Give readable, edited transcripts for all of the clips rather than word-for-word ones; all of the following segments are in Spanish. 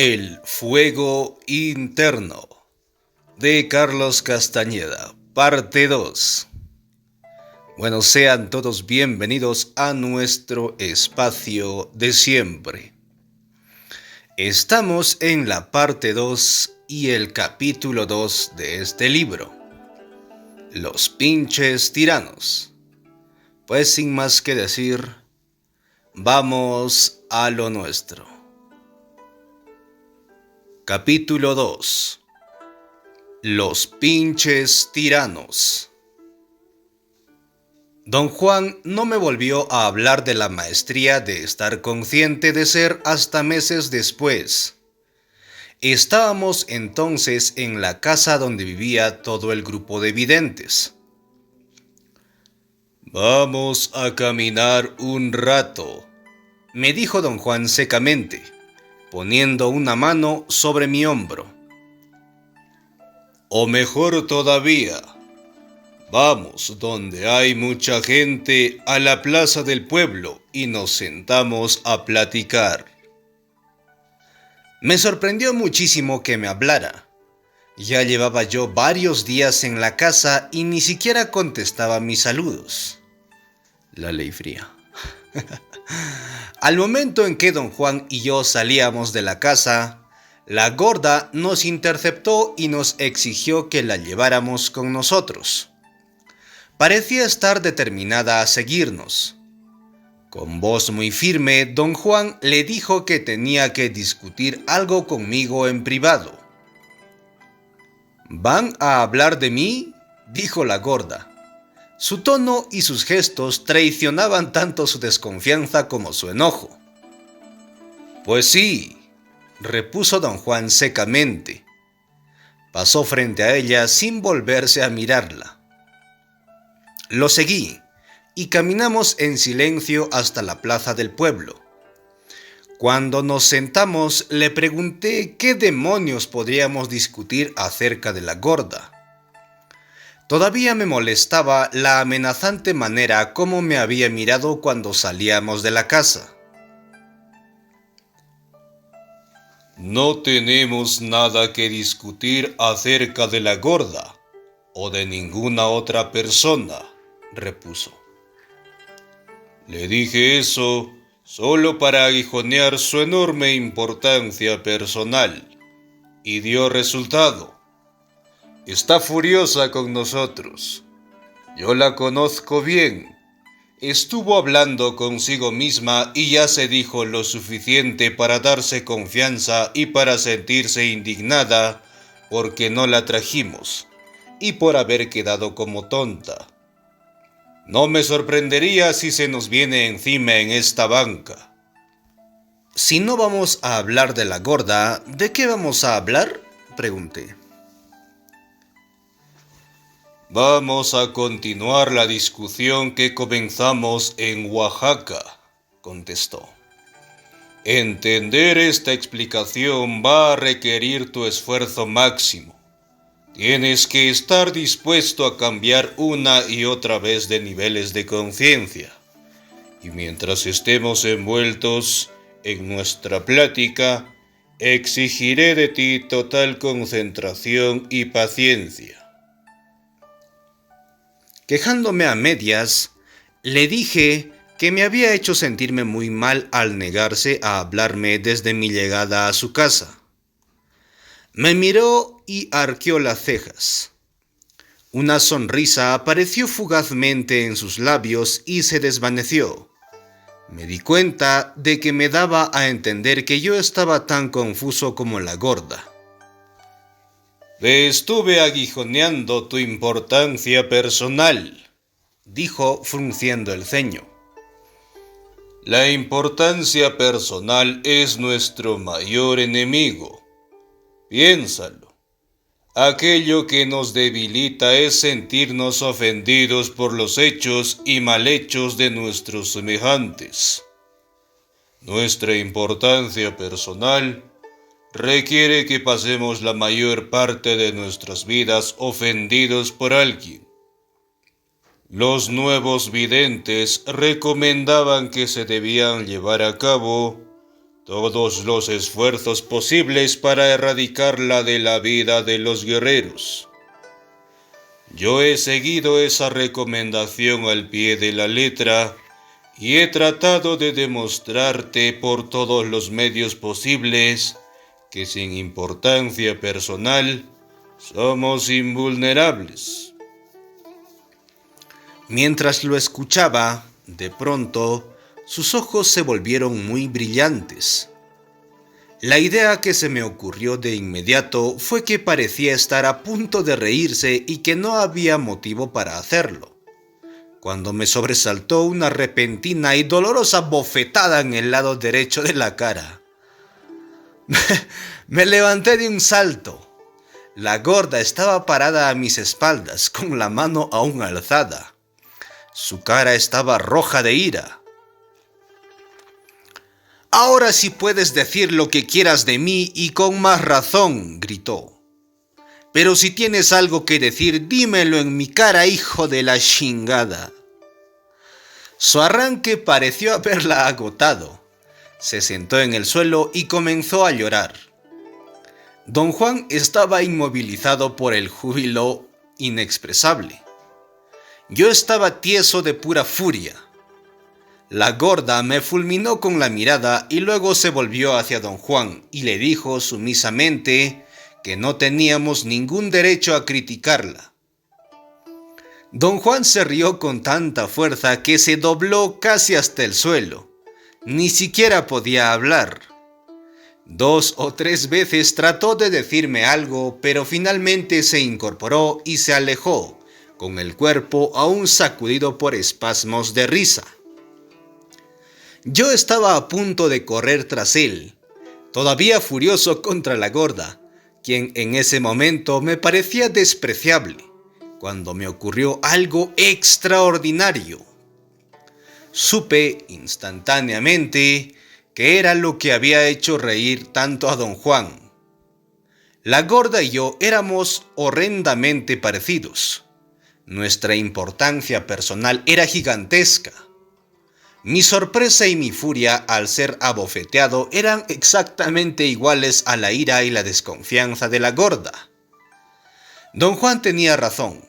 El fuego interno de Carlos Castañeda, parte 2. Bueno, sean todos bienvenidos a nuestro espacio de siempre. Estamos en la parte 2 y el capítulo 2 de este libro. Los pinches tiranos. Pues sin más que decir, vamos a lo nuestro. Capítulo 2. Los pinches tiranos. Don Juan no me volvió a hablar de la maestría de estar consciente de ser hasta meses después. Estábamos entonces en la casa donde vivía todo el grupo de videntes. «Vamos a caminar un rato», me dijo don Juan secamente, poniendo una mano sobre mi hombro. «O mejor todavía, vamos donde hay mucha gente a la plaza del pueblo y nos sentamos a platicar». Me sorprendió muchísimo que me hablara. Ya llevaba yo varios días en la casa y ni siquiera contestaba mis saludos. La ley fría. Al momento en que don Juan y yo salíamos de la casa, la gorda nos interceptó y nos exigió que la lleváramos con nosotros. Parecía estar determinada a seguirnos. Con voz muy firme, don Juan le dijo que tenía que discutir algo conmigo en privado. «¿Van a hablar de mí?», dijo la gorda. Su tono y sus gestos traicionaban tanto su desconfianza como su enojo. «Pues sí», repuso don Juan secamente. Pasó frente a ella sin volverse a mirarla. Lo seguí y caminamos en silencio hasta la plaza del pueblo. Cuando nos sentamos, le pregunté qué demonios podríamos discutir acerca de la gorda. Todavía me molestaba la amenazante manera como me había mirado cuando salíamos de la casa. «No tenemos nada que discutir acerca de la gorda o de ninguna otra persona», repuso. «Le dije eso solo para aguijonear su enorme importancia personal, y dio resultado. Está furiosa con nosotros. Yo la conozco bien. Estuvo hablando consigo misma y ya se dijo lo suficiente para darse confianza y para sentirse indignada porque no la trajimos y por haber quedado como tonta. No me sorprendería si se nos viene encima en esta banca». «Si no vamos a hablar de la gorda, ¿de qué vamos a hablar?», pregunté. «Vamos a continuar la discusión que comenzamos en Oaxaca», contestó. «Entender esta explicación va a requerir tu esfuerzo máximo. Tienes que estar dispuesto a cambiar una y otra vez de niveles de conciencia. Y mientras estemos envueltos en nuestra plática, exigiré de ti total concentración y paciencia». Quejándome a medias, le dije que me había hecho sentirme muy mal al negarse a hablarme desde mi llegada a su casa. Me miró y arqueó las cejas. Una sonrisa apareció fugazmente en sus labios y se desvaneció. Me di cuenta de que me daba a entender que yo estaba tan confuso como la gorda. «Te estuve aguijoneando tu importancia personal», dijo frunciendo el ceño. «La importancia personal es nuestro mayor enemigo. Piénsalo. Aquello que nos debilita es sentirnos ofendidos por los hechos y malhechos de nuestros semejantes. Nuestra importancia personal requiere que pasemos la mayor parte de nuestras vidas ofendidos por alguien. Los nuevos videntes recomendaban que se debían llevar a cabo todos los esfuerzos posibles para erradicarla de la vida de los guerreros. Yo he seguido esa recomendación al pie de la letra y he tratado de demostrarte por todos los medios posibles que sin importancia personal somos invulnerables. Mientras lo escuchaba, de pronto, sus ojos se volvieron muy brillantes. La idea que se me ocurrió de inmediato fue que parecía estar a punto de reírse y que no había motivo para hacerlo, cuando me sobresaltó una repentina y dolorosa bofetada en el lado derecho de la cara. Me levanté de un salto. La gorda estaba parada a mis espaldas, con la mano aún alzada. Su cara estaba roja de ira. «Ahora sí puedes decir lo que quieras de mí y con más razón», gritó. «Pero si tienes algo que decir, dímelo en mi cara, hijo de la chingada». Su arranque pareció haberla agotado. Se sentó en el suelo y comenzó a llorar. Don Juan estaba inmovilizado por el júbilo inexpresable. Yo estaba tieso de pura furia. La gorda me fulminó con la mirada y luego se volvió hacia don Juan y le dijo sumisamente que no teníamos ningún derecho a criticarla. Don Juan se rió con tanta fuerza que se dobló casi hasta el suelo. Ni siquiera podía hablar. 2 o 3 veces trató de decirme algo, pero finalmente se incorporó y se alejó, con el cuerpo aún sacudido por espasmos de risa. Yo estaba a punto de correr tras él, todavía furioso contra la gorda, quien en ese momento me parecía despreciable, cuando me ocurrió algo extraordinario. Supe instantáneamente que era lo que había hecho reír tanto a don Juan. La gorda y yo éramos horrendamente parecidos. Nuestra importancia personal era gigantesca. Mi sorpresa y mi furia al ser abofeteado eran exactamente iguales a la ira y la desconfianza de la gorda. Don Juan tenía razón.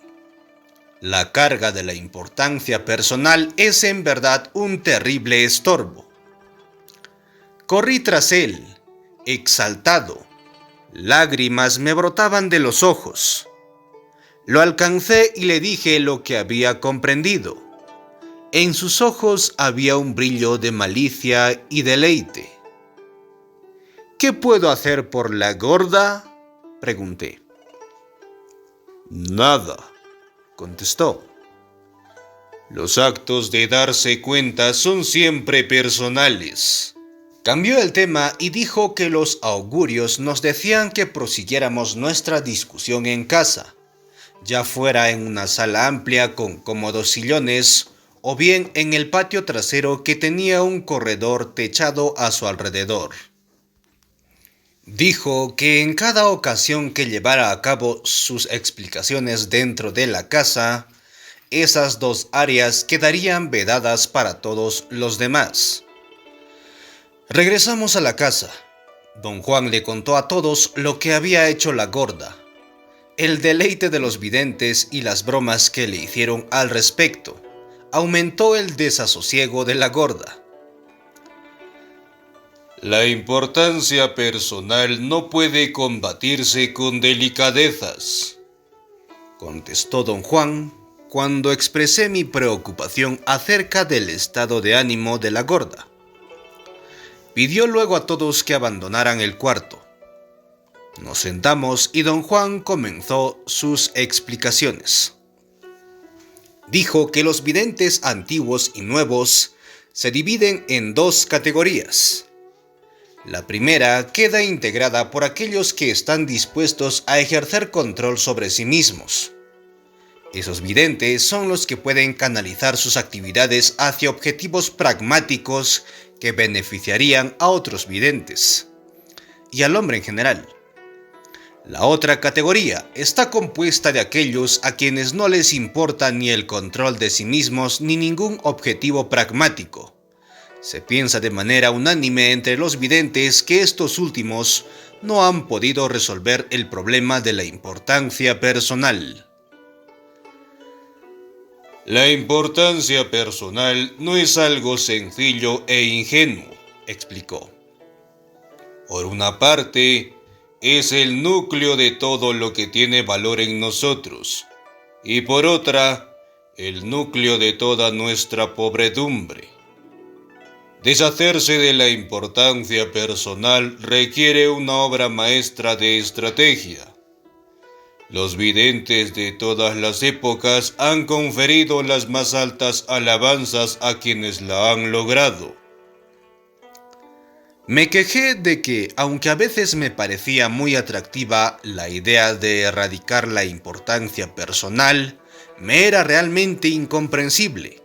La carga de la importancia personal es en verdad un terrible estorbo. Corrí tras él, exaltado. Lágrimas me brotaban de los ojos. Lo alcancé y le dije lo que había comprendido. En sus ojos había un brillo de malicia y deleite. «¿Qué puedo hacer por la gorda?», pregunté. «Nada», contestó. «Los actos de darse cuenta son siempre personales». Cambió el tema y dijo que los augurios nos decían que prosiguiéramos nuestra discusión en casa, ya fuera en una sala amplia con cómodos sillones o bien en el patio trasero que tenía un corredor techado a su alrededor. Dijo que en cada ocasión que llevara a cabo sus explicaciones dentro de la casa, esas 2 áreas quedarían vedadas para todos los demás. Regresamos a la casa. Don Juan le contó a todos lo que había hecho la gorda, el deleite de los videntes y las bromas que le hicieron al respecto. Aumentó el desasosiego de la gorda. «La importancia personal no puede combatirse con delicadezas», contestó don Juan cuando expresé mi preocupación acerca del estado de ánimo de la gorda. Pidió luego a todos que abandonaran el cuarto. Nos sentamos y don Juan comenzó sus explicaciones. Dijo que los videntes antiguos y nuevos se dividen en 2 categorías. La primera queda integrada por aquellos que están dispuestos a ejercer control sobre sí mismos. Esos videntes son los que pueden canalizar sus actividades hacia objetivos pragmáticos que beneficiarían a otros videntes y al hombre en general. La otra categoría está compuesta de aquellos a quienes no les importa ni el control de sí mismos ni ningún objetivo pragmático, Se piensa de manera unánime entre los videntes que estos últimos no han podido resolver el problema de la importancia personal. La importancia personal no es algo sencillo e ingenuo, explicó. Por una parte, es el núcleo de todo lo que tiene valor en nosotros, y por otra, el núcleo de toda nuestra pobredumbre. Deshacerse de la importancia personal requiere una obra maestra de estrategia. Los videntes de todas las épocas han conferido las más altas alabanzas a quienes la han logrado. Me quejé de que, aunque a veces me parecía muy atractiva la idea de erradicar la importancia personal, me era realmente incomprensible.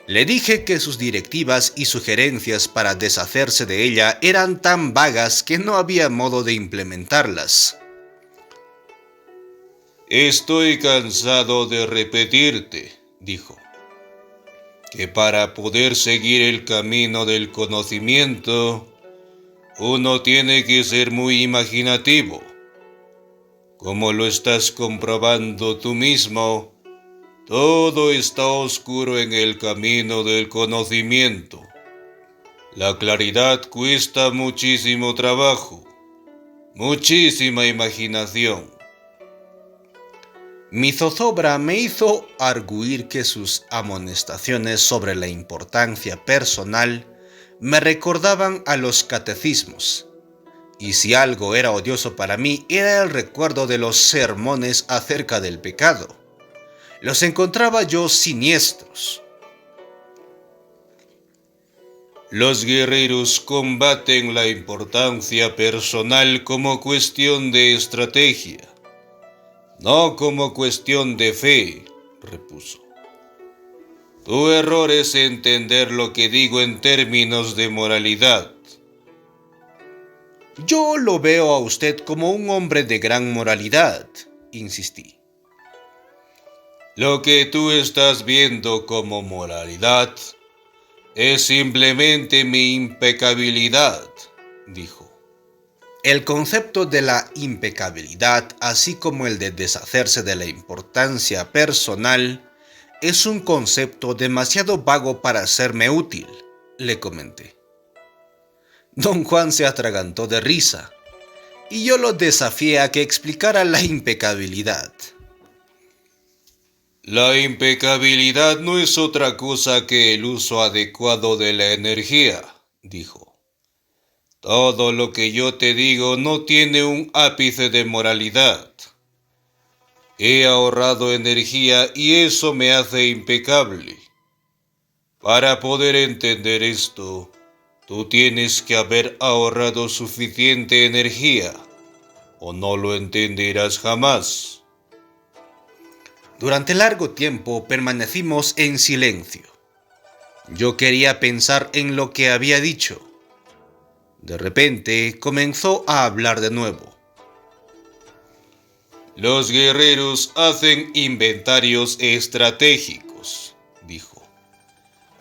Le dije que sus directivas y sugerencias para deshacerse de ella eran tan vagas que no había modo de implementarlas. Estoy cansado de repetirte, dijo, que para poder seguir el camino del conocimiento, uno tiene que ser muy imaginativo. Como lo estás comprobando tú mismo, todo está oscuro en el camino del conocimiento. La claridad cuesta muchísimo trabajo, muchísima imaginación. Mi zozobra me hizo arguir que sus amonestaciones sobre la importancia personal me recordaban a los catecismos, y si algo era odioso para mí era el recuerdo de los sermones acerca del pecado. Los encontraba yo siniestros. Los guerreros combaten la importancia personal como cuestión de estrategia, no como cuestión de fe, repuso. Tu error es entender lo que digo en términos de moralidad. Yo lo veo a usted como un hombre de gran moralidad, insistí. Lo que tú estás viendo como moralidad es simplemente mi impecabilidad, dijo. El concepto de la impecabilidad, así como el de deshacerse de la importancia personal, es un concepto demasiado vago para serme útil, le comenté. Don Juan se atragantó de risa, y yo lo desafié a que explicara la impecabilidad. La impecabilidad no es otra cosa que el uso adecuado de la energía, dijo. Todo lo que yo te digo no tiene un ápice de moralidad. He ahorrado energía y eso me hace impecable. Para poder entender esto, tú tienes que haber ahorrado suficiente energía, o no lo entenderás jamás. Durante largo tiempo permanecimos en silencio. Yo quería pensar en lo que había dicho. De repente comenzó a hablar de nuevo. Los guerreros hacen inventarios estratégicos, dijo.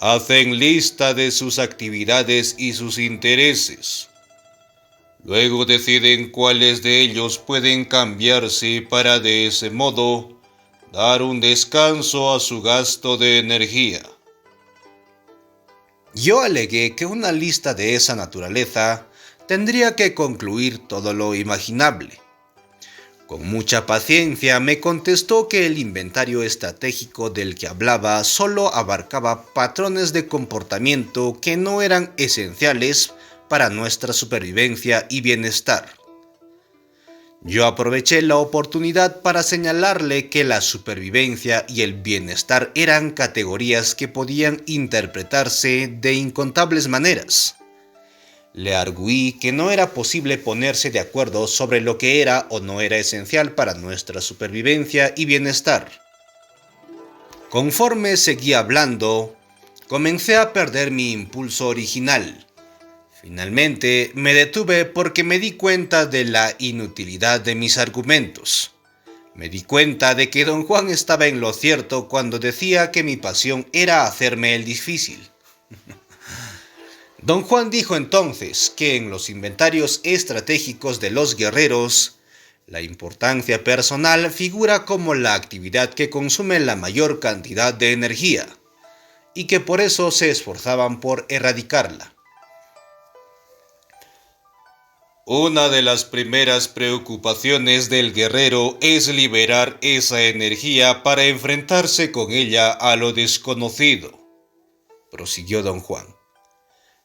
Hacen lista de sus actividades y sus intereses. Luego deciden cuáles de ellos pueden cambiarse para de ese modo dar un descanso a su gasto de energía. Yo alegué que una lista de esa naturaleza tendría que concluir todo lo imaginable. Con mucha paciencia me contestó que el inventario estratégico del que hablaba solo abarcaba patrones de comportamiento que no eran esenciales para nuestra supervivencia y bienestar. Yo aproveché la oportunidad para señalarle que la supervivencia y el bienestar eran categorías que podían interpretarse de incontables maneras. Le arguí que no era posible ponerse de acuerdo sobre lo que era o no era esencial para nuestra supervivencia y bienestar. Conforme seguía hablando, comencé a perder mi impulso original. Finalmente me detuve porque me di cuenta de la inutilidad de mis argumentos. Me di cuenta de que don Juan estaba en lo cierto cuando decía que mi pasión era hacerme el difícil. Don Juan dijo entonces que en los inventarios estratégicos de los guerreros, la importancia personal figura como la actividad que consume la mayor cantidad de energía, y que por eso se esforzaban por erradicarla. Una de las primeras preocupaciones del guerrero es liberar esa energía para enfrentarse con ella a lo desconocido, prosiguió don Juan.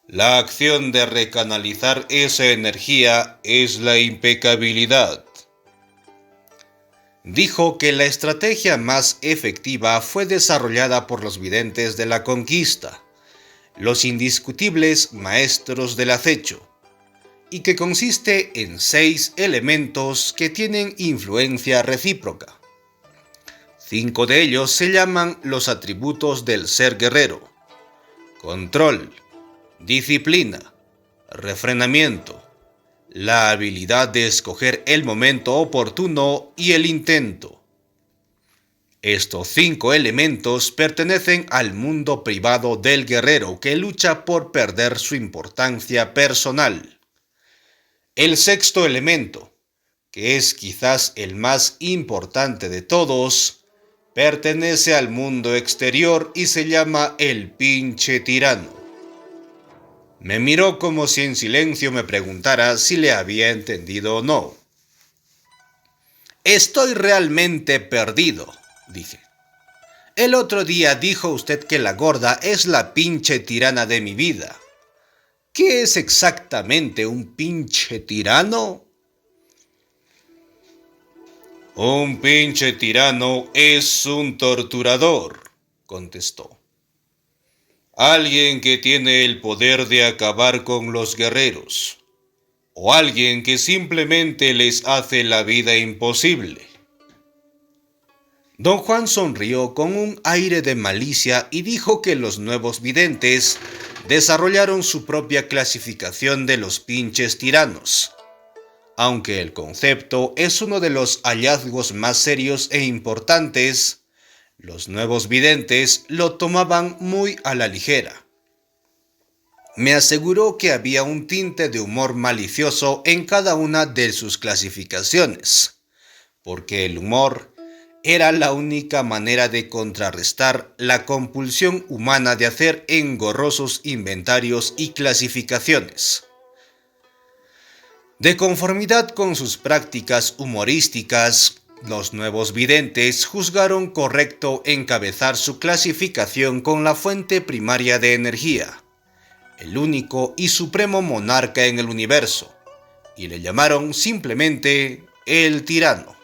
La acción de recanalizar esa energía es la impecabilidad. Dijo que la estrategia más efectiva fue desarrollada por los videntes de la conquista, los indiscutibles maestros del acecho, y que consiste en 6 elementos que tienen influencia recíproca. 5 de ellos se llaman los atributos del ser guerrero: control, disciplina, refrenamiento, la habilidad de escoger el momento oportuno y el intento. Estos 5 elementos pertenecen al mundo privado del guerrero que lucha por perder su importancia personal. El sexto elemento, que es quizás el más importante de todos, pertenece al mundo exterior y se llama el pinche tirano. Me miró como si en silencio me preguntara si le había entendido o no. Estoy realmente perdido, dije. El otro día dijo usted que la gorda es la pinche tirana de mi vida. ¿Qué es exactamente un pinche tirano? Un pinche tirano es un torturador, contestó. Alguien que tiene el poder de acabar con los guerreros, o alguien que simplemente les hace la vida imposible. Don Juan sonrió con un aire de malicia y dijo que los nuevos videntes desarrollaron su propia clasificación de los pinches tiranos, aunque el concepto es uno de los hallazgos más serios e importantes. Los nuevos videntes lo tomaban muy a la ligera. Me aseguró que había un tinte de humor malicioso en cada una de sus clasificaciones, porque el humor era la única manera de contrarrestar la compulsión humana de hacer engorrosos inventarios y clasificaciones. De conformidad con sus prácticas humorísticas, los nuevos videntes juzgaron correcto encabezar su clasificación con la fuente primaria de energía, el único y supremo monarca en el universo, y le llamaron simplemente el tirano.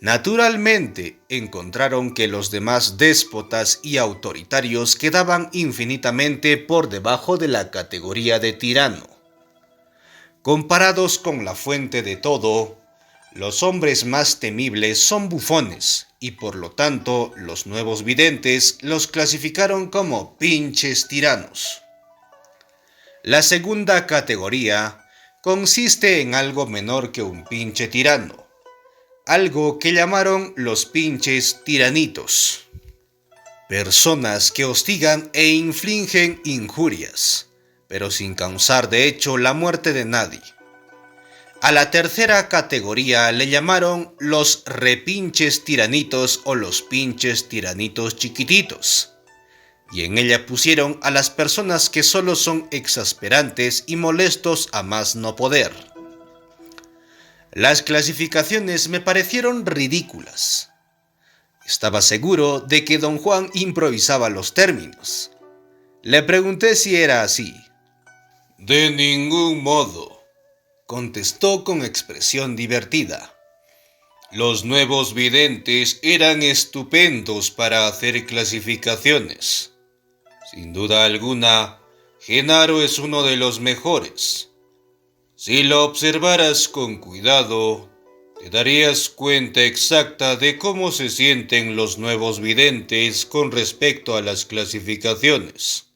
Naturalmente, encontraron que los demás déspotas y autoritarios quedaban infinitamente por debajo de la categoría de tirano. Comparados con la fuente de todo, los hombres más temibles son bufones, y por lo tanto los nuevos videntes los clasificaron como pinches tiranos. La segunda categoría consiste en algo menor que un pinche tirano, algo que llamaron los pinches tiranitos. Personas que hostigan e infligen injurias, pero sin causar de hecho la muerte de nadie. A la tercera categoría le llamaron los repinches tiranitos o los pinches tiranitos chiquititos, y en ella pusieron a las personas que solo son exasperantes y molestos a más no poder. Las clasificaciones me parecieron ridículas. Estaba seguro de que don Juan improvisaba los términos. Le pregunté si era así. De ningún modo, contestó con expresión divertida. Los nuevos videntes eran estupendos para hacer clasificaciones. Sin duda alguna, Genaro es uno de los mejores. Si lo observaras con cuidado, te darías cuenta exacta de cómo se sienten los nuevos videntes con respecto a las clasificaciones.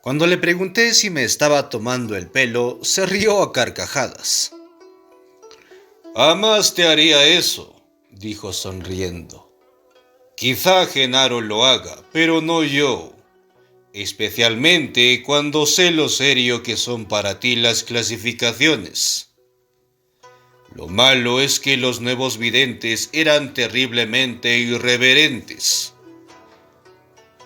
Cuando le pregunté si me estaba tomando el pelo, se rió a carcajadas. Jamás te haría eso, dijo sonriendo. Quizá Genaro lo haga, pero no yo. especialmente cuando sé lo serio que son para ti las clasificaciones. Lo malo es que los nuevos videntes eran terriblemente irreverentes.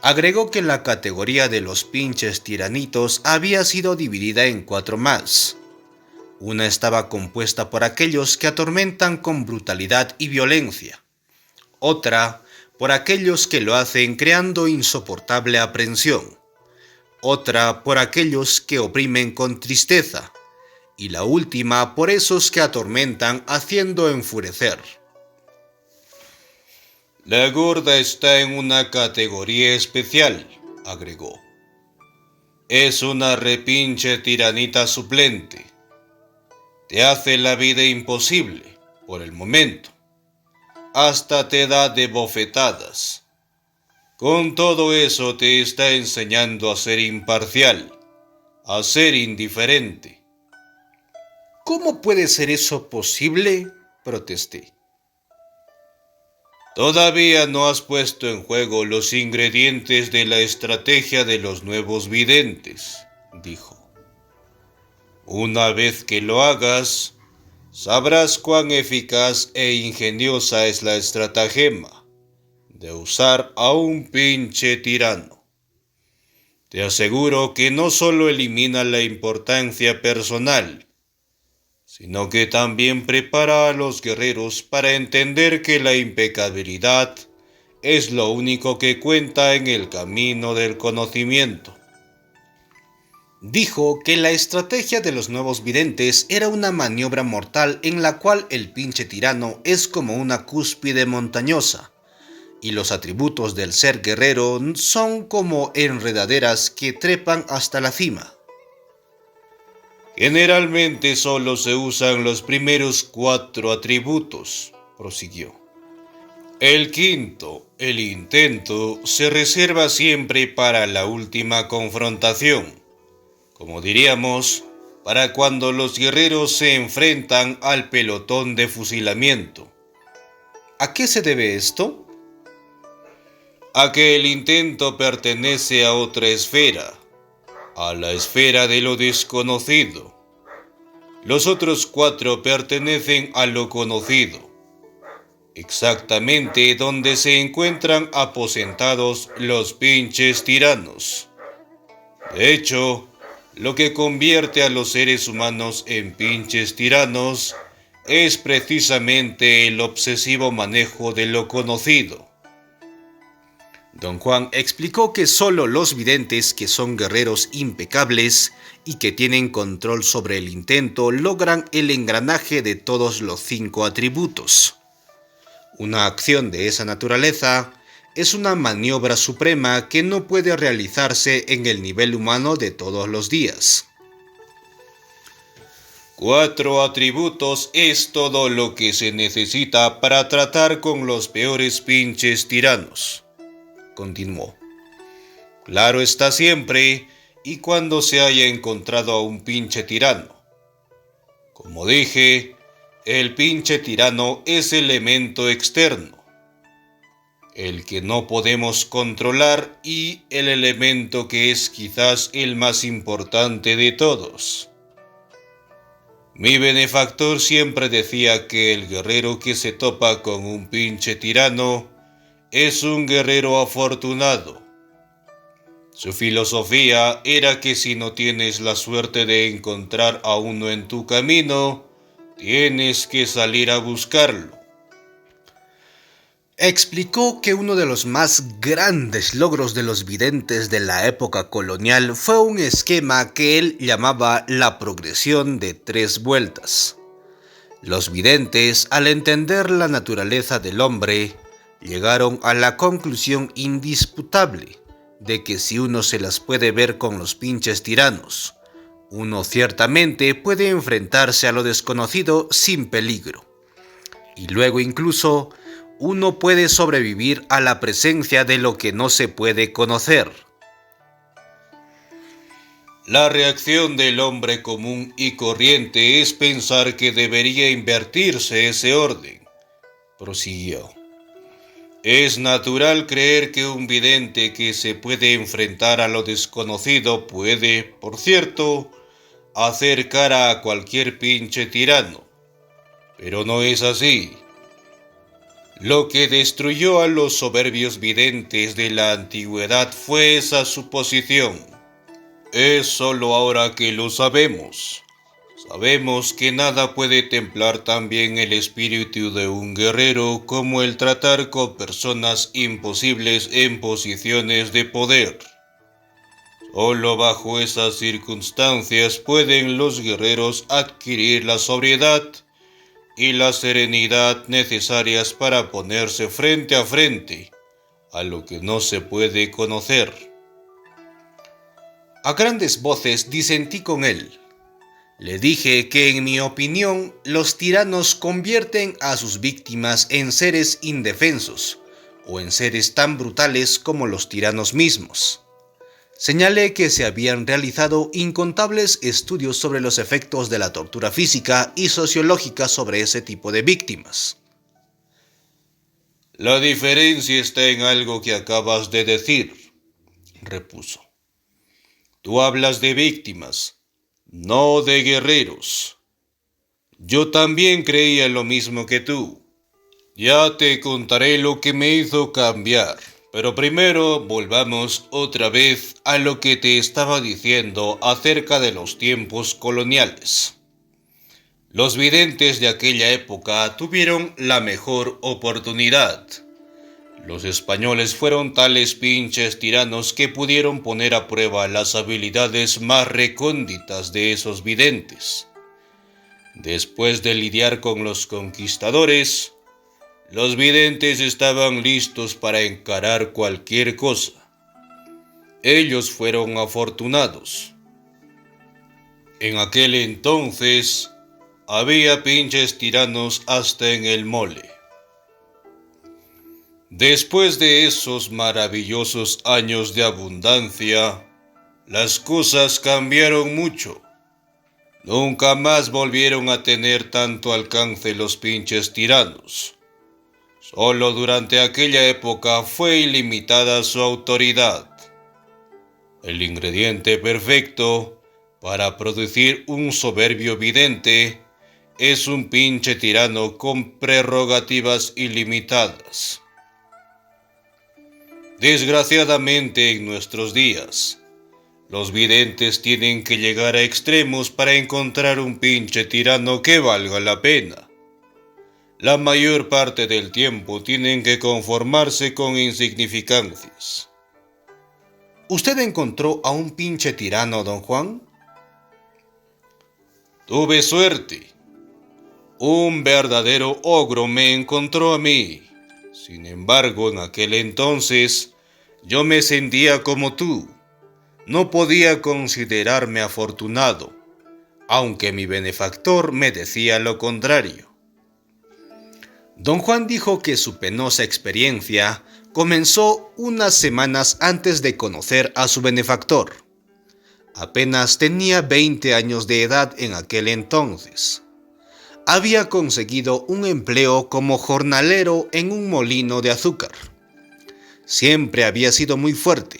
Agregó que la categoría de los pinches tiranitos había sido dividida en 4 más. Una estaba compuesta por aquellos que atormentan con brutalidad y violencia. Otra, por aquellos que lo hacen creando insoportable aprensión. Otra, por aquellos que oprimen con tristeza. Y la última, por esos que atormentan haciendo enfurecer. La gorda está en una categoría especial, agregó. Es una repinche tiranita suplente. Te hace la vida imposible, por el momento. Hasta te da de bofetadas. Con todo eso te está enseñando a ser imparcial, a ser indiferente. ¿Cómo puede ser eso posible?, protesté. Todavía no has puesto en juego los ingredientes de la estrategia de los nuevos videntes, dijo. Una vez que lo hagas, sabrás cuán eficaz e ingeniosa es la estratagema de usar a un pinche tirano. Te aseguro que no solo elimina la importancia personal, sino que también prepara a los guerreros para entender que la impecabilidad es lo único que cuenta en el camino del conocimiento. Dijo que la estrategia de los nuevos videntes era una maniobra mortal en la cual el pinche tirano es como una cúspide montañosa, y los atributos del ser guerrero son como enredaderas que trepan hasta la cima. Generalmente solo se usan los primeros 4 atributos, prosiguió. El quinto, el intento, se reserva siempre para la última confrontación, como diríamos, para cuando los guerreros se enfrentan al pelotón de fusilamiento. ¿A qué se debe esto? A que el intento pertenece a otra esfera, a la esfera de lo desconocido. Los otros 4 pertenecen a lo conocido, exactamente donde se encuentran aposentados los pinches tiranos. De hecho, lo que convierte a los seres humanos en pinches tiranos es precisamente el obsesivo manejo de lo conocido. Don Juan explicó que solo los videntes, que son guerreros impecables y que tienen control sobre el intento, logran el engranaje de todos los 5 atributos. Una acción de esa naturaleza es una maniobra suprema que no puede realizarse en el nivel humano de todos los días. 4 atributos es todo lo que se necesita para tratar con los peores pinches tiranos, continuó. Claro está siempre y cuando se haya encontrado a un pinche tirano. Como dije, el pinche tirano es elemento externo, el que no podemos controlar y el elemento que es quizás el más importante de todos. Mi benefactor siempre decía que el guerrero que se topa con un pinche tirano es un guerrero afortunado. Su filosofía era que si no tienes la suerte de encontrar a uno en tu camino, tienes que salir a buscarlo. Explicó que uno de los más grandes logros de los videntes de la época colonial fue un esquema que él llamaba la progresión de 3 vueltas. Los videntes, al entender la naturaleza del hombre, llegaron a la conclusión indisputable de que si uno se las puede ver con los pinches tiranos, uno ciertamente puede enfrentarse a lo desconocido sin peligro. Y luego incluso uno puede sobrevivir a la presencia de lo que no se puede conocer. La reacción del hombre común y corriente es pensar que debería invertirse ese orden, prosiguió. Es natural creer que un vidente que se puede enfrentar a lo desconocido puede, por cierto, hacer cara a cualquier pinche tirano. Pero no es así. Lo que destruyó a los soberbios videntes de la antigüedad fue esa suposición. Es solo ahora que lo sabemos. Sabemos que nada puede templar tan bien el espíritu de un guerrero como el tratar con personas imposibles en posiciones de poder. Solo bajo esas circunstancias pueden los guerreros adquirir la sobriedad y la serenidad necesarias para ponerse frente a frente a lo que no se puede conocer. A grandes voces disentí con él. Le dije que en mi opinión los tiranos convierten a sus víctimas en seres indefensos o en seres tan brutales como los tiranos mismos. Señalé que se habían realizado incontables estudios sobre los efectos de la tortura física y sociológica sobre ese tipo de víctimas. La diferencia está en algo que acabas de decir, repuso. Tú hablas de víctimas, no de guerreros. Yo también creía lo mismo que tú. Ya te contaré lo que me hizo cambiar. Pero primero volvamos otra vez a lo que te estaba diciendo acerca de los tiempos coloniales. Los videntes de aquella época tuvieron la mejor oportunidad. Los españoles fueron tales pinches tiranos que pudieron poner a prueba las habilidades más recónditas de esos videntes. Después de lidiar con los conquistadores, los videntes estaban listos para encarar cualquier cosa. Ellos fueron afortunados. En aquel entonces había pinches tiranos hasta en el mole. Después de esos maravillosos años de abundancia, las cosas cambiaron mucho. Nunca más volvieron a tener tanto alcance los pinches tiranos. Solo durante aquella época fue ilimitada su autoridad. El ingrediente perfecto para producir un soberbio vidente es un pinche tirano con prerrogativas ilimitadas. Desgraciadamente en nuestros días, los videntes tienen que llegar a extremos para encontrar un pinche tirano que valga la pena. La mayor parte del tiempo tienen que conformarse con insignificancias. ¿Usted encontró a un pinche tirano, don Juan? Tuve suerte. Un verdadero ogro me encontró a mí. Sin embargo, en aquel entonces, yo me sentía como tú. No podía considerarme afortunado, aunque mi benefactor me decía lo contrario. Don Juan dijo que su penosa experiencia comenzó unas semanas antes de conocer a su benefactor. Apenas tenía 20 años de edad en aquel entonces. Había conseguido un empleo como jornalero en un molino de azúcar. Siempre había sido muy fuerte,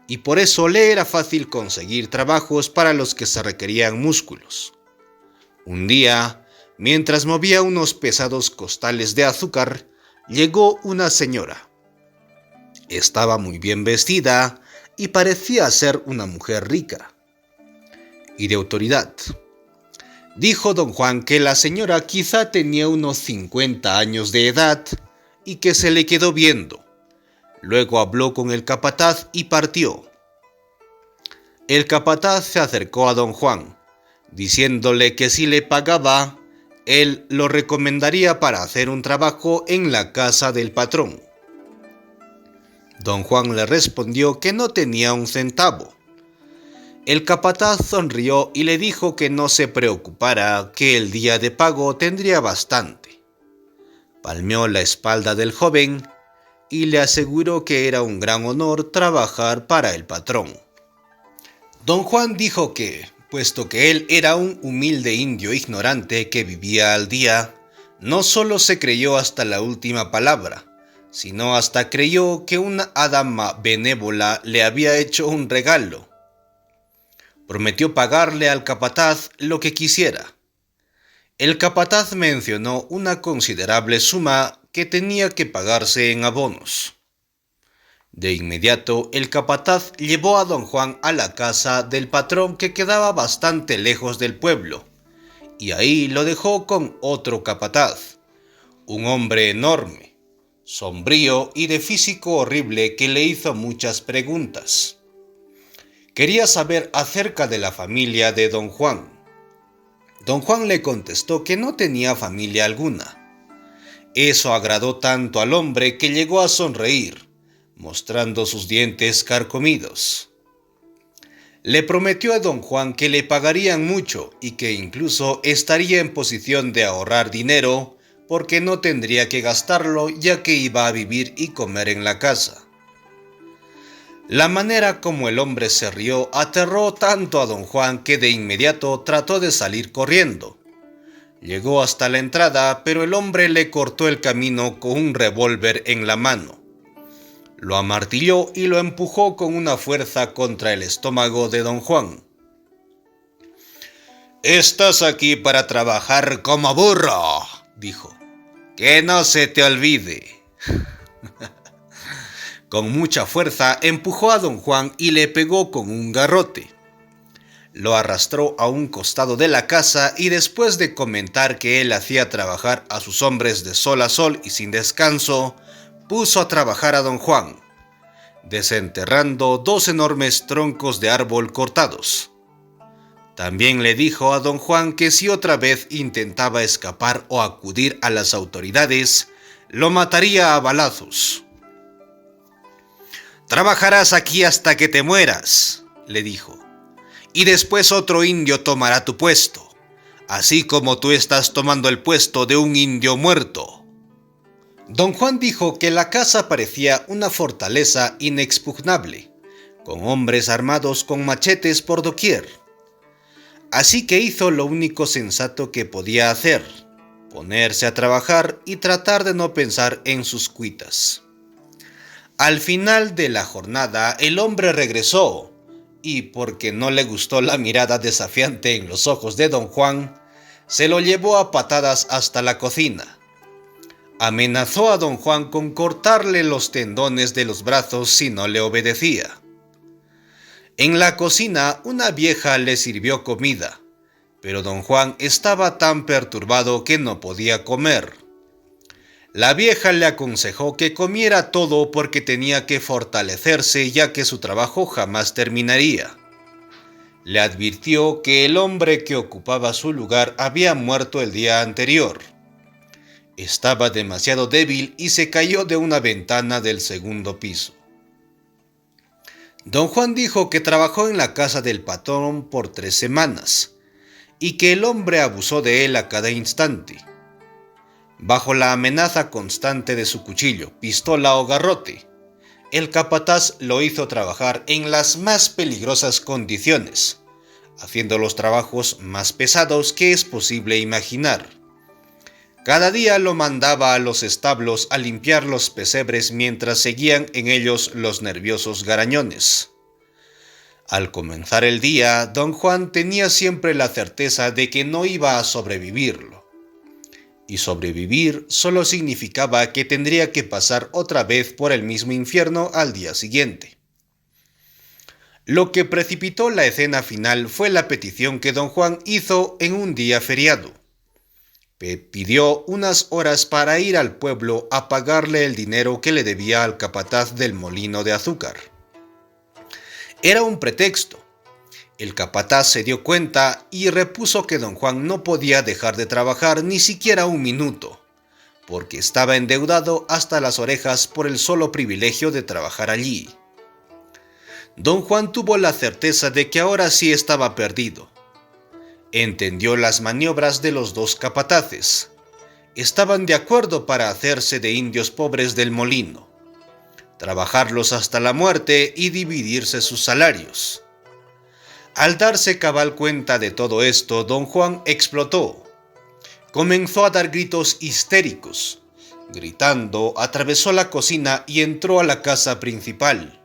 y por eso le era fácil conseguir trabajos para los que se requerían músculos. Un día, mientras movía unos pesados costales de azúcar, llegó una señora. Estaba muy bien vestida y parecía ser una mujer rica y de autoridad. Dijo don Juan que la señora quizá tenía unos 50 años de edad y que se le quedó viendo. Luego habló con el capataz y partió. El capataz se acercó a don Juan, diciéndole que si le pagaba, él lo recomendaría para hacer un trabajo en la casa del patrón. Don Juan le respondió que no tenía un centavo. El capataz sonrió y le dijo que no se preocupara, que el día de pago tendría bastante. Palmeó la espalda del joven y le aseguró que era un gran honor trabajar para el patrón. Don Juan dijo que, puesto que él era un humilde indio ignorante que vivía al día, no solo se creyó hasta la última palabra, sino hasta creyó que una hada benévola le había hecho un regalo. Prometió pagarle al capataz lo que quisiera. El capataz mencionó una considerable suma que tenía que pagarse en abonos. De inmediato, el capataz llevó a don Juan a la casa del patrón, que quedaba bastante lejos del pueblo, y ahí lo dejó con otro capataz, un hombre enorme, sombrío y de físico horrible, que le hizo muchas preguntas. Quería saber acerca de la familia de don Juan. Don Juan le contestó que no tenía familia alguna. Eso agradó tanto al hombre que llegó a sonreír, mostrando sus dientes carcomidos. Le prometió a don Juan que le pagarían mucho y que incluso estaría en posición de ahorrar dinero, porque no tendría que gastarlo, ya que iba a vivir y comer en la casa. La manera como el hombre se rió aterró tanto a don Juan que de inmediato trató de salir corriendo. Llegó hasta la entrada, pero el hombre le cortó el camino con un revólver en la mano. Lo amartilló y lo empujó con una fuerza contra el estómago de don Juan. «Estás aquí para trabajar como burro», dijo. «Que no se te olvide». Con mucha fuerza empujó a don Juan y le pegó con un garrote. Lo arrastró a un costado de la casa y, después de comentar que él hacía trabajar a sus hombres de sol a sol y sin descanso, puso a trabajar a don Juan, desenterrando 2 enormes troncos de árbol cortados. También le dijo a don Juan que si otra vez intentaba escapar o acudir a las autoridades, lo mataría a balazos. «Trabajarás aquí hasta que te mueras», le dijo, «y después otro indio tomará tu puesto, así como tú estás tomando el puesto de un indio muerto». Don Juan dijo que la casa parecía una fortaleza inexpugnable, con hombres armados con machetes por doquier. Así que hizo lo único sensato que podía hacer: ponerse a trabajar y tratar de no pensar en sus cuitas. Al final de la jornada, el hombre regresó, y porque no le gustó la mirada desafiante en los ojos de don Juan, se lo llevó a patadas hasta la cocina. Amenazó a don Juan con cortarle los tendones de los brazos si no le obedecía. En la cocina, una vieja le sirvió comida, pero don Juan estaba tan perturbado que no podía comer. La vieja le aconsejó que comiera todo porque tenía que fortalecerse, ya que su trabajo jamás terminaría. Le advirtió que el hombre que ocupaba su lugar había muerto el día anterior. Estaba demasiado débil y se cayó de una ventana del 2.º piso. Don Juan dijo que trabajó en la casa del patrón por 3 semanas y que el hombre abusó de él a cada instante. Bajo la amenaza constante de su cuchillo, pistola o garrote, el capataz lo hizo trabajar en las más peligrosas condiciones, haciendo los trabajos más pesados que es posible imaginar. Cada día lo mandaba a los establos a limpiar los pesebres mientras seguían en ellos los nerviosos garañones. Al comenzar el día, don Juan tenía siempre la certeza de que no iba a sobrevivirlo. Y sobrevivir solo significaba que tendría que pasar otra vez por el mismo infierno al día siguiente. Lo que precipitó la escena final fue la petición que don Juan hizo en un día feriado. Pidió unas horas para ir al pueblo a pagarle el dinero que le debía al capataz del molino de azúcar. Era un pretexto. El capataz se dio cuenta y repuso que don Juan no podía dejar de trabajar ni siquiera un minuto, porque estaba endeudado hasta las orejas por el solo privilegio de trabajar allí. Don Juan tuvo la certeza de que ahora sí estaba perdido. Entendió las maniobras de los 2 capataces. Estaban de acuerdo para hacerse de indios pobres del molino, trabajarlos hasta la muerte y dividirse sus salarios. Al darse cabal cuenta de todo esto, don Juan explotó. Comenzó a dar gritos histéricos, Gritando, atravesó la cocina y entró a la casa principal.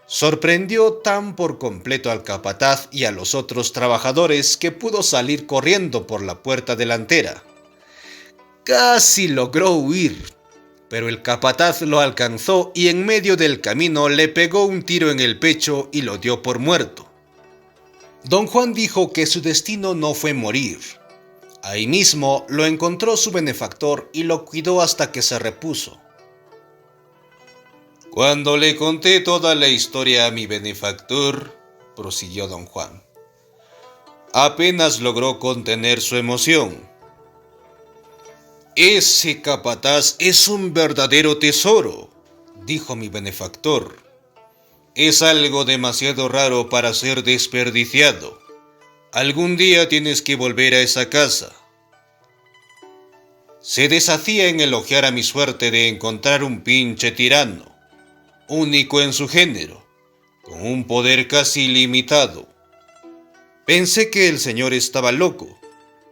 Sorprendió tan por completo al capataz y a los otros trabajadores que pudo salir corriendo por la puerta delantera. Casi logró huir, pero el capataz lo alcanzó y en medio del camino le pegó un tiro en el pecho y lo dio por muerto. Don Juan dijo que su destino no fue morir. Ahí mismo lo encontró su benefactor y lo cuidó hasta que se repuso. Cuando le conté toda la historia a mi benefactor, prosiguió don Juan, apenas logró contener su emoción. Ese capataz es un verdadero tesoro, dijo mi benefactor. Es algo demasiado raro para ser desperdiciado. Algún día tienes que volver a esa casa. Se deshacía en elogiar a mi suerte de encontrar un pinche tirano, único en su género, con un poder casi ilimitado. Pensé que el señor estaba loco,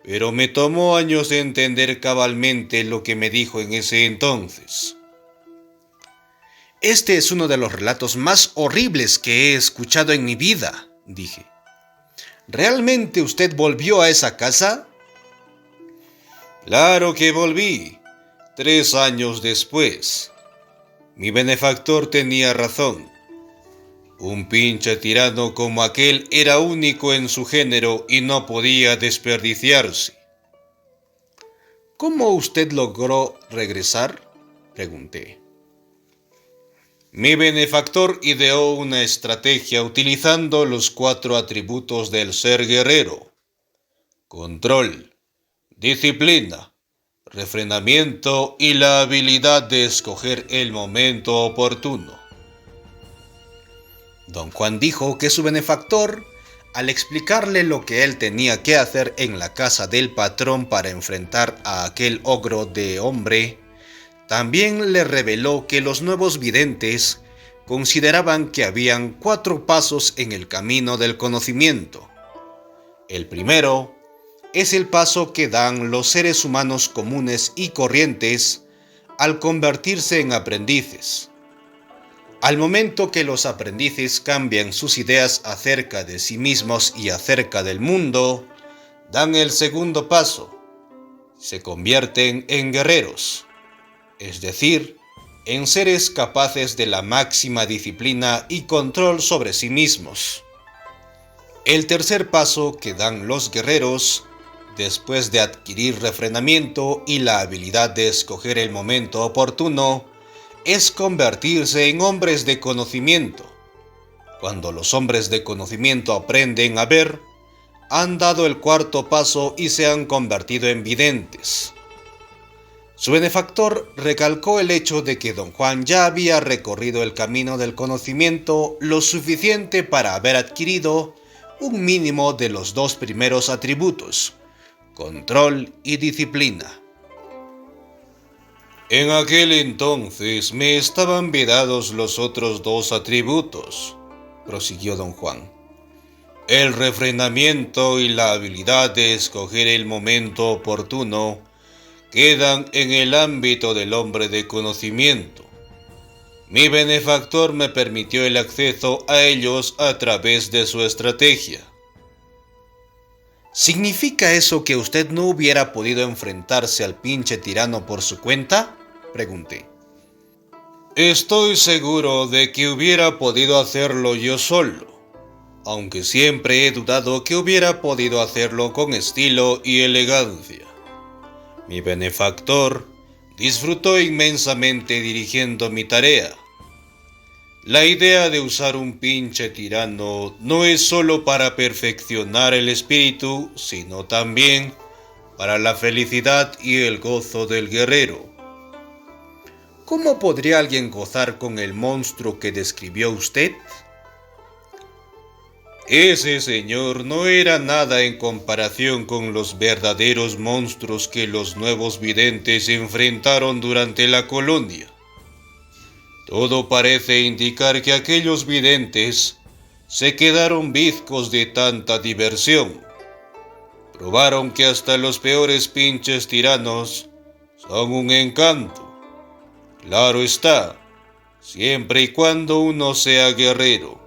pero me tomó años de entender cabalmente lo que me dijo en ese entonces. Este es uno de los relatos más horribles que he escuchado en mi vida, dije. ¿Realmente usted volvió a esa casa? Claro que volví, 3 años después. Mi benefactor tenía razón. Un pinche tirano como aquel era único en su género y no podía desperdiciarse. ¿Cómo usted logró regresar?, pregunté. Mi benefactor ideó una estrategia utilizando los 4 atributos del ser guerrero: control, disciplina, refrenamiento y la habilidad de escoger el momento oportuno. Don Juan dijo que su benefactor, al explicarle lo que él tenía que hacer en la casa del patrón para enfrentar a aquel ogro de hombre, también le reveló que los nuevos videntes consideraban que habían 4 pasos en el camino del conocimiento. El primero es el paso que dan los seres humanos comunes y corrientes al convertirse en aprendices. Al momento que los aprendices cambian sus ideas acerca de sí mismos y acerca del mundo, dan el segundo paso. Se convierten en guerreros, es decir, en seres capaces de la máxima disciplina y control sobre sí mismos. El tercer paso que dan los guerreros, después de adquirir refrenamiento y la habilidad de escoger el momento oportuno, es convertirse en hombres de conocimiento. Cuando los hombres de conocimiento aprenden a ver, han dado el cuarto paso y se han convertido en videntes. Su benefactor recalcó el hecho de que don Juan ya había recorrido el camino del conocimiento lo suficiente para haber adquirido un mínimo de los 2 primeros atributos: control y disciplina. En aquel entonces me estaban vedados los otros 2 atributos, prosiguió don Juan. El refrenamiento y la habilidad de escoger el momento oportuno quedan en el ámbito del hombre de conocimiento. Mi benefactor me permitió el acceso a ellos a través de su estrategia. ¿Significa eso que usted no hubiera podido enfrentarse al pinche tirano por su cuenta?, pregunté. Estoy seguro de que hubiera podido hacerlo yo solo, aunque siempre he dudado que hubiera podido hacerlo con estilo y elegancia. Mi benefactor disfrutó inmensamente dirigiendo mi tarea. La idea de usar un pinche tirano no es solo para perfeccionar el espíritu, sino también para la felicidad y el gozo del guerrero. ¿Cómo podría alguien gozar con el monstruo que describió usted? Ese señor no era nada en comparación con los verdaderos monstruos que los nuevos videntes enfrentaron durante la colonia. Todo parece indicar que aquellos videntes se quedaron bizcos de tanta diversión. Probaron que hasta los peores pinches tiranos son un encanto. Claro está, siempre y cuando uno sea guerrero.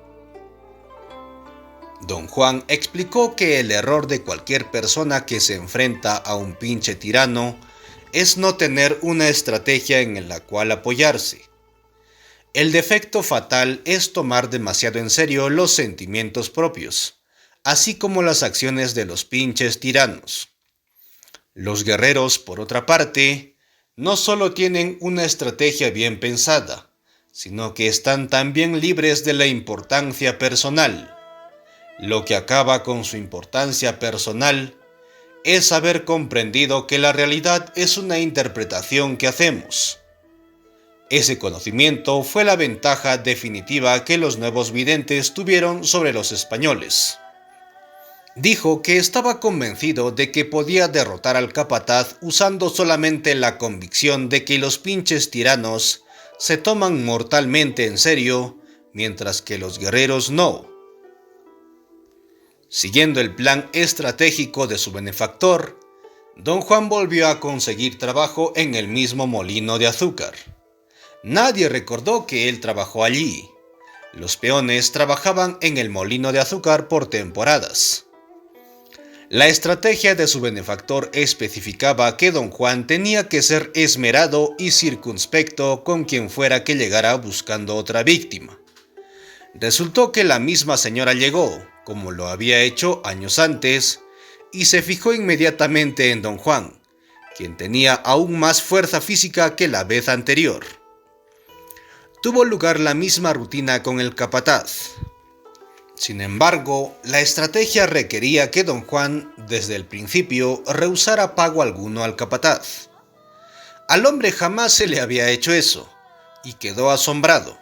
Don Juan explicó que el error de cualquier persona que se enfrenta a un pinche tirano es no tener una estrategia en la cual apoyarse. El defecto fatal es tomar demasiado en serio los sentimientos propios, así como las acciones de los pinches tiranos. Los guerreros, por otra parte, no solo tienen una estrategia bien pensada, sino que están también libres de la importancia personal. Lo que acaba con su importancia personal es haber comprendido que la realidad es una interpretación que hacemos. Ese conocimiento fue la ventaja definitiva que los nuevos videntes tuvieron sobre los españoles. Dijo que estaba convencido de que podía derrotar al capataz usando solamente la convicción de que los pinches tiranos se toman mortalmente en serio, mientras que los guerreros no. Siguiendo el plan estratégico de su benefactor, don Juan volvió a conseguir trabajo en el mismo molino de azúcar. Nadie recordó que él trabajó allí. Los peones trabajaban en el molino de azúcar por temporadas. La estrategia de su benefactor especificaba que don Juan tenía que ser esmerado y circunspecto con quien fuera que llegara buscando otra víctima. Resultó que la misma señora llegó, como lo había hecho años antes, y se fijó inmediatamente en don Juan, quien tenía aún más fuerza física que la vez anterior. Tuvo lugar la misma rutina con el capataz. Sin embargo, la estrategia requería que don Juan, desde el principio, rehusara pago alguno al capataz. Al hombre jamás se le había hecho eso, y quedó asombrado.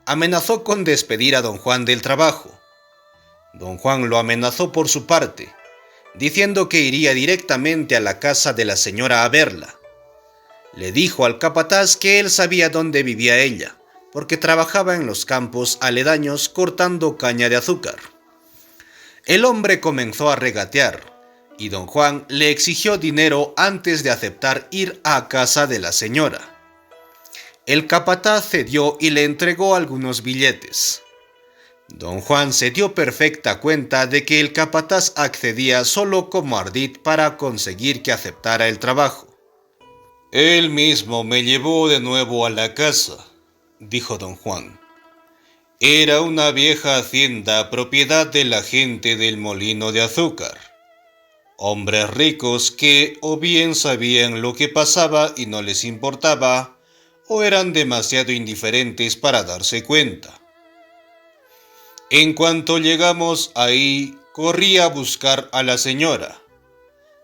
Amenazó con despedir a don Juan del trabajo. Don Juan lo amenazó por su parte, diciendo que iría directamente a la casa de la señora a verla. Le dijo al capataz que él sabía dónde vivía ella, porque trabajaba en los campos aledaños cortando caña de azúcar. El hombre comenzó a regatear, y don Juan le exigió dinero antes de aceptar ir a casa de la señora. El capataz cedió y le entregó algunos billetes. Don Juan se dio perfecta cuenta de que el capataz accedía solo como ardid para conseguir que aceptara el trabajo. «Él mismo me llevó de nuevo a la casa», dijo don Juan. «Era una vieja hacienda propiedad de la gente del molino de azúcar. Hombres ricos que o bien sabían lo que pasaba y no les importaba, o eran demasiado indiferentes para darse cuenta. En cuanto llegamos ahí, corrí a buscar a la señora.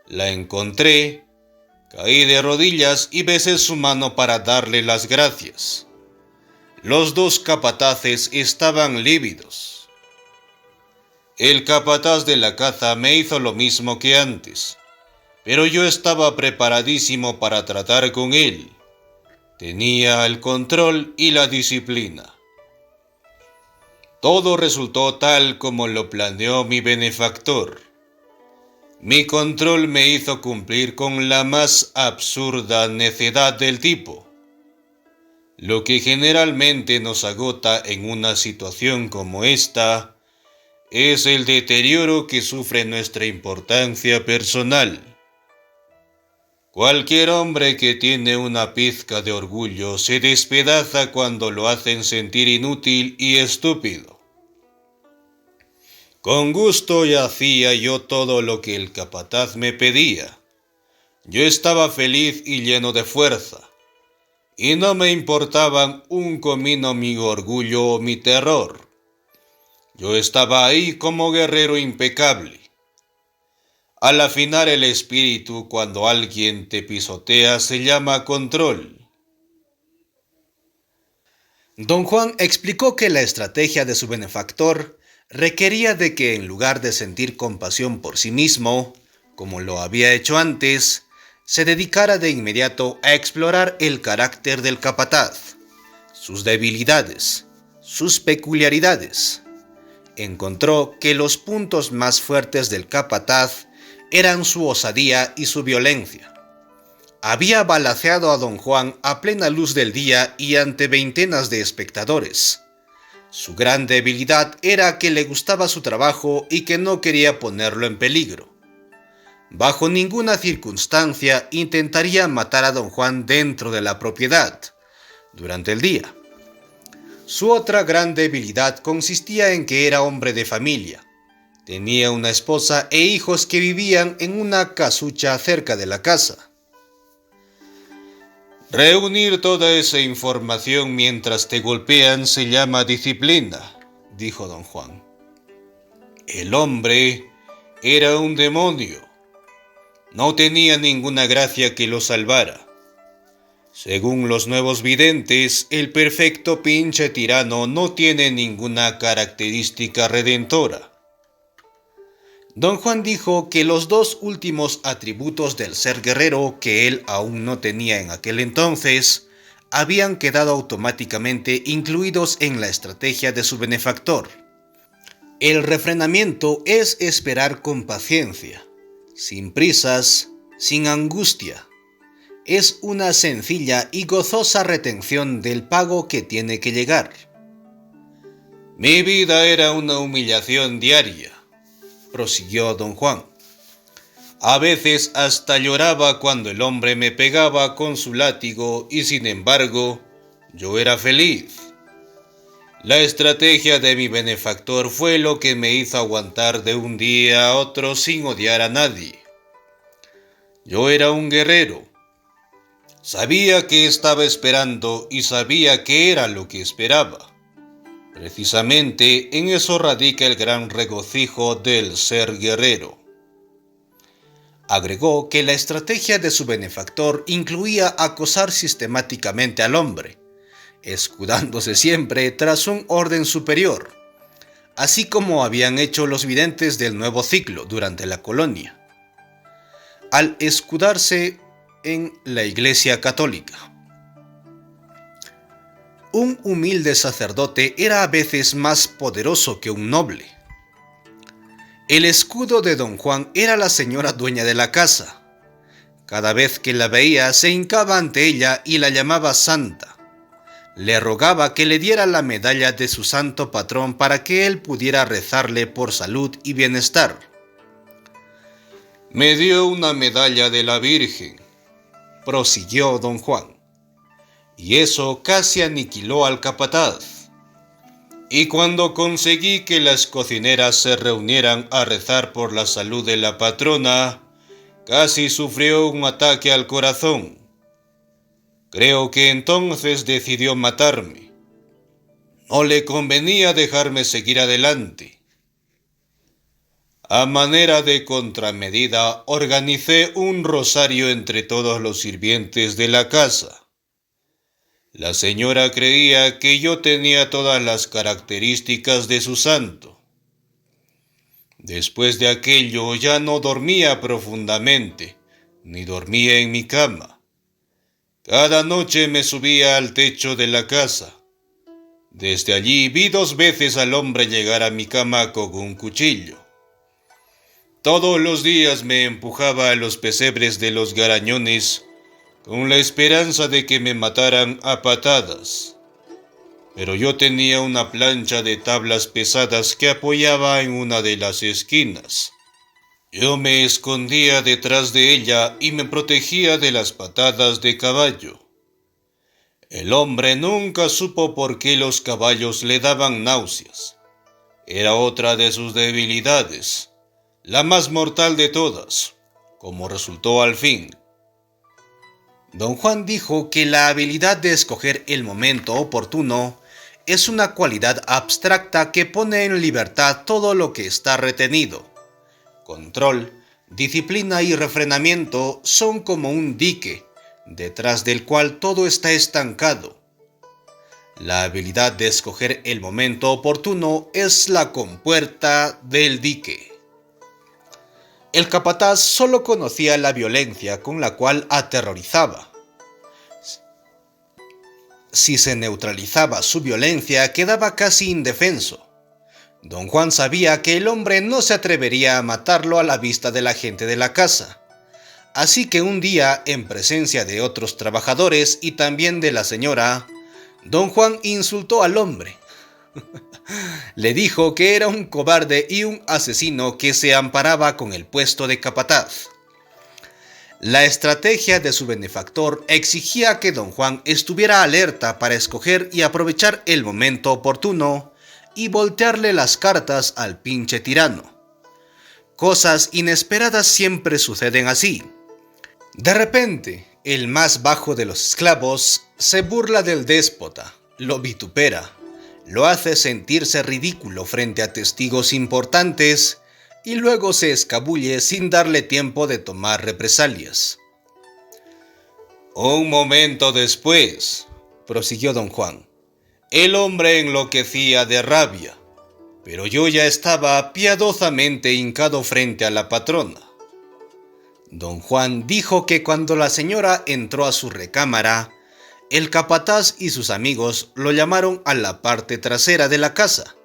La encontré, caí de rodillas y besé su mano para darle las gracias. Los dos capataces estaban lívidos. El capataz de la caza me hizo lo mismo que antes, pero yo estaba preparadísimo para tratar con él. Tenía el control y la disciplina. Todo resultó tal como lo planeó mi benefactor. Mi control me hizo cumplir con la más absurda necedad del tipo. Lo que generalmente nos agota en una situación como esta es el deterioro que sufre nuestra importancia personal. Cualquier hombre que tiene una pizca de orgullo se despedaza cuando lo hacen sentir inútil y estúpido. Con gusto hacía yo todo lo que el capataz me pedía. Yo estaba feliz y lleno de fuerza, y no me importaban un comino mi orgullo o mi terror. Yo estaba ahí como guerrero impecable. Al afinar el espíritu cuando alguien te pisotea se llama control. Don Juan explicó que la estrategia de su benefactor requería de que en lugar de sentir compasión por sí mismo, como lo había hecho antes, se dedicara de inmediato a explorar el carácter del capataz, sus debilidades, sus peculiaridades. Encontró que los puntos más fuertes del capataz eran su osadía y su violencia. había balaceado a don Juan a plena luz del día y ante veintenas de espectadores. Su gran debilidad era que le gustaba su trabajo y que no quería ponerlo en peligro. Bajo ninguna circunstancia intentaría matar a don Juan dentro de la propiedad, durante el día. Su otra gran debilidad consistía en que era hombre de familia. Tenía una esposa e hijos que vivían en una casucha cerca de la casa. Reunir toda esa información mientras te golpean se llama disciplina, dijo don Juan. El hombre era un demonio. No tenía ninguna gracia que lo salvara. Según los nuevos videntes, el perfecto pinche tirano no tiene ninguna característica redentora. Don Juan dijo que los dos últimos atributos del ser guerrero que él aún no tenía en aquel entonces habían quedado automáticamente incluidos en la estrategia de su benefactor. El refrenamiento es esperar con paciencia, sin prisas, sin angustia. Es una sencilla y gozosa retención del pago que tiene que llegar. Mi vida era una humillación diaria, prosiguió don Juan. A veces hasta lloraba cuando el hombre me pegaba con su látigo y sin embargo yo era feliz. La estrategia de mi benefactor fue lo que me hizo aguantar de un día a otro sin odiar a nadie. Yo era un guerrero. Sabía qué estaba esperando y sabía qué era lo que esperaba. Precisamente en eso radica el gran regocijo del ser guerrero. Agregó que la estrategia de su benefactor incluía acosar sistemáticamente al hombre, escudándose siempre tras un orden superior, así como habían hecho los videntes del nuevo ciclo durante la colonia, al escudarse en la Iglesia Católica. Un humilde sacerdote era a veces más poderoso que un noble. El escudo de don Juan era la señora dueña de la casa. Cada vez que la veía se hincaba ante ella y la llamaba santa. Le rogaba que le diera la medalla de su santo patrón para que él pudiera rezarle por salud y bienestar. Me dio una medalla de la Virgen, prosiguió don Juan, y eso casi aniquiló al capataz. Y cuando conseguí que las cocineras se reunieran a rezar por la salud de la patrona, casi sufrió un ataque al corazón. Creo que entonces decidió matarme. No le convenía dejarme seguir adelante. A manera de contramedida, organicé un rosario entre todos los sirvientes de la casa. La señora creía que yo tenía todas las características de su santo. Después de aquello ya no dormía profundamente, ni dormía en mi cama. Cada noche me subía al techo de la casa. Desde allí vi 2 veces al hombre llegar a mi cama con un cuchillo. Todos los días me empujaba a los pesebres de los garañones con la esperanza de que me mataran a patadas. Pero yo tenía una plancha de tablas pesadas que apoyaba en una de las esquinas. Yo me escondía detrás de ella y me protegía de las patadas de caballo. El hombre nunca supo por qué los caballos le daban náuseas. Era otra de sus debilidades, la más mortal de todas, como resultó al fin. Don Juan dijo que la habilidad de escoger el momento oportuno es una cualidad abstracta que pone en libertad todo lo que está retenido. Control, disciplina y refrenamiento son como un dique, detrás del cual todo está estancado. La habilidad de escoger el momento oportuno es la compuerta del dique. El capataz solo conocía la violencia con la cual aterrorizaba. Si se neutralizaba su violencia, quedaba casi indefenso. Don Juan sabía que el hombre no se atrevería a matarlo a la vista de la gente de la casa, Así que un día, en presencia de otros trabajadores y también de la señora, don Juan insultó al hombre. Le dijo que era un cobarde y un asesino que se amparaba con el puesto de capataz. La estrategia de su benefactor exigía que don Juan estuviera alerta para escoger y aprovechar el momento oportuno y voltearle las cartas al pinche tirano. Cosas inesperadas siempre suceden así. De repente, el más bajo de los esclavos se burla del déspota, lo vitupera, lo hace sentirse ridículo frente a testigos importantes y luego se escabulle sin darle tiempo de tomar represalias. Un momento después, prosiguió don Juan, el hombre enloquecía de rabia, pero yo ya estaba piadosamente hincado frente a la patrona. Don Juan dijo que cuando la señora entró a su recámara, el capataz y sus amigos lo llamaron a la parte trasera de la casa,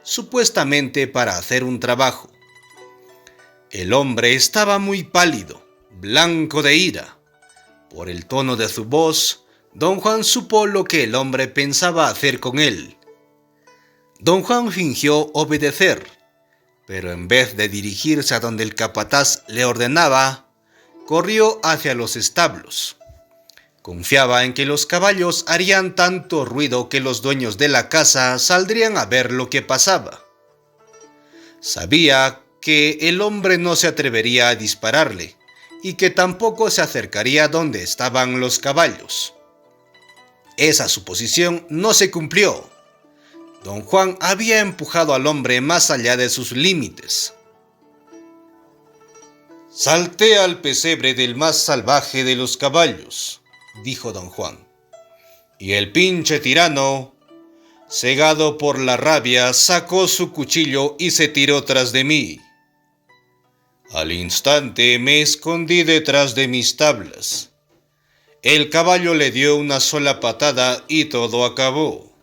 supuestamente para hacer un trabajo. El hombre estaba muy pálido, blanco de ira. Por el tono de su voz, don Juan supo lo que el hombre pensaba hacer con él. Don Juan fingió obedecer, pero en vez de dirigirse a donde el capataz le ordenaba, corrió hacia los establos. Confiaba en que los caballos harían tanto ruido que los dueños de la casa saldrían a ver lo que pasaba. Sabía que el hombre no se atrevería a dispararle y que tampoco se acercaría donde estaban los caballos. Esa suposición no se cumplió. Don Juan había empujado al hombre más allá de sus límites. «Salté al pesebre del más salvaje de los caballos», dijo don Juan, «y el pinche tirano, cegado por la rabia, sacó su cuchillo y se tiró tras de mí. Al instante me escondí detrás de mis tablas. El caballo le dio una sola patada y todo acabó.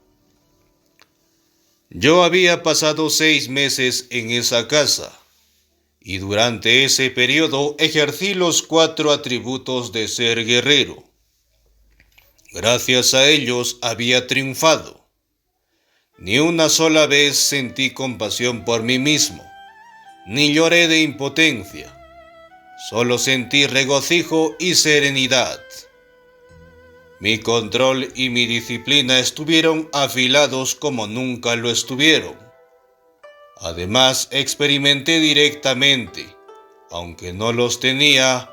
Yo había pasado 6 meses en esa casa, y durante ese periodo ejercí los 4 atributos de ser guerrero. Gracias a ellos había triunfado. Ni una sola vez sentí compasión por mí mismo, ni lloré de impotencia. Solo sentí regocijo y serenidad. Mi control y mi disciplina estuvieron afilados como nunca lo estuvieron. Además, experimenté directamente, aunque no los tenía,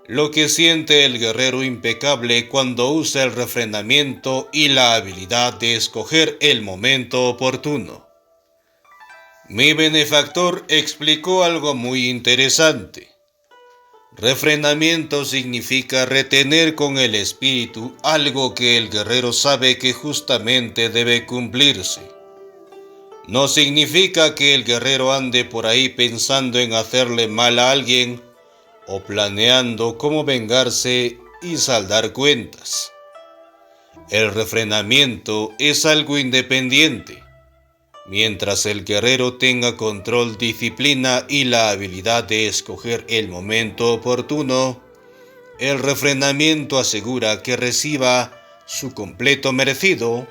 lo que siente el guerrero impecable cuando usa el refrenamiento y la habilidad de escoger el momento oportuno. Mi benefactor explicó algo muy interesante. Refrenamiento significa retener con el espíritu algo que el guerrero sabe que justamente debe cumplirse. No significa que el guerrero ande por ahí pensando en hacerle mal a alguien o planeando cómo vengarse y saldar cuentas. El refrenamiento es algo independiente. Mientras el guerrero tenga control, disciplina y la habilidad de escoger el momento oportuno, el refrenamiento asegura que reciba su completo merecido,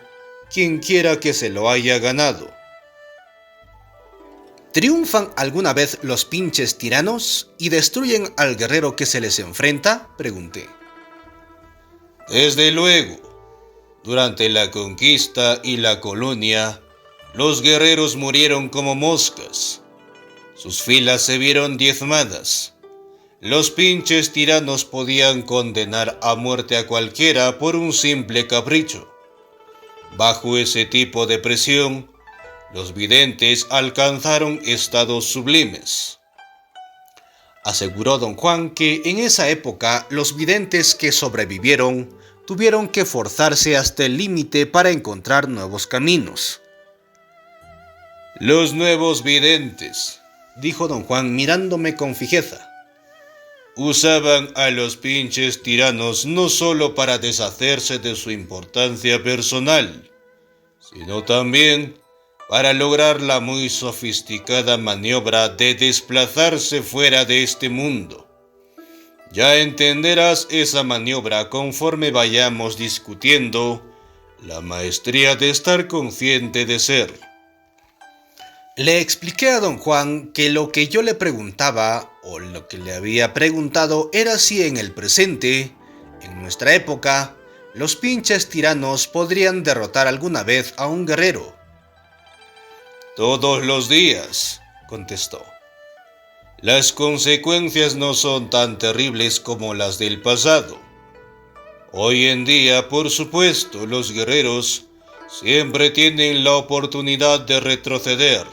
quien quiera que se lo haya ganado. ¿Triunfan alguna vez los pinches tiranos y destruyen al guerrero que se les enfrenta?, pregunté. Desde luego, durante la conquista y la colonia, los guerreros murieron como moscas. Sus filas se vieron diezmadas. Los pinches tiranos podían condenar a muerte a cualquiera por un simple capricho. Bajo ese tipo de presión, los videntes alcanzaron estados sublimes. Aseguró don Juan que en esa época los videntes que sobrevivieron tuvieron que forzarse hasta el límite para encontrar nuevos caminos. Los nuevos videntes, dijo don Juan mirándome con fijeza, usaban a los pinches tiranos no solo para deshacerse de su importancia personal, sino también para lograr la muy sofisticada maniobra de desplazarse fuera de este mundo. Ya entenderás esa maniobra conforme vayamos discutiendo la maestría de estar consciente de ser. Le expliqué a don Juan que lo que yo le preguntaba, o lo que le había preguntado, era si en el presente, en nuestra época, los pinches tiranos podrían derrotar alguna vez a un guerrero. Todos los días, contestó. Las consecuencias no son tan terribles como las del pasado. Hoy en día, por supuesto, los guerreros siempre tienen la oportunidad de retroceder,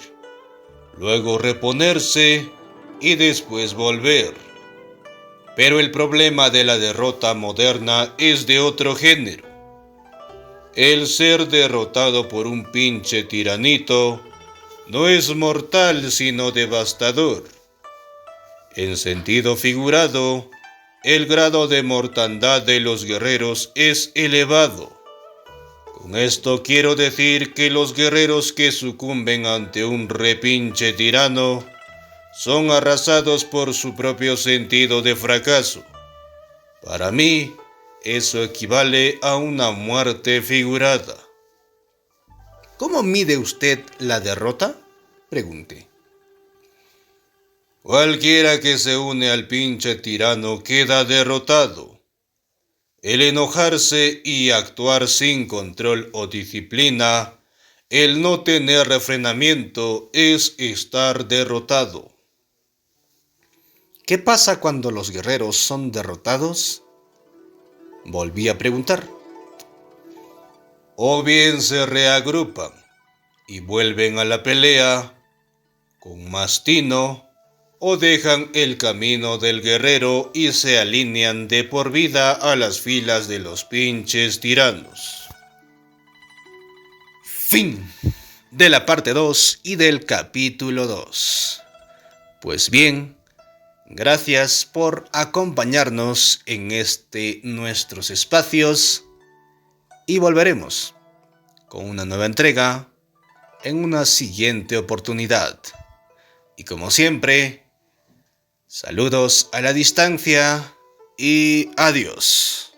luego reponerse y después volver. Pero el problema de la derrota moderna es de otro género. El ser derrotado por un pinche tiranito no es mortal sino devastador. En sentido figurado, el grado de mortandad de los guerreros es elevado. Con esto quiero decir que los guerreros que sucumben ante un repinche tirano son arrasados por su propio sentido de fracaso. Para mí, eso equivale a una muerte figurada. ¿Cómo mide usted la derrota?, pregunté. Cualquiera que se une al pinche tirano queda derrotado. El enojarse y actuar sin control o disciplina, el no tener refrenamiento, es estar derrotado. ¿Qué pasa cuando los guerreros son derrotados?, volví a preguntar. O bien se reagrupan y vuelven a la pelea con más tino, o dejan el camino del guerrero y se alinean de por vida a las filas de los pinches tiranos. Fin de la parte 2 y del capítulo 2. Pues bien, gracias por acompañarnos en nuestros espacios y volveremos con una nueva entrega en una siguiente oportunidad. Y como siempre, saludos a la distancia y adiós.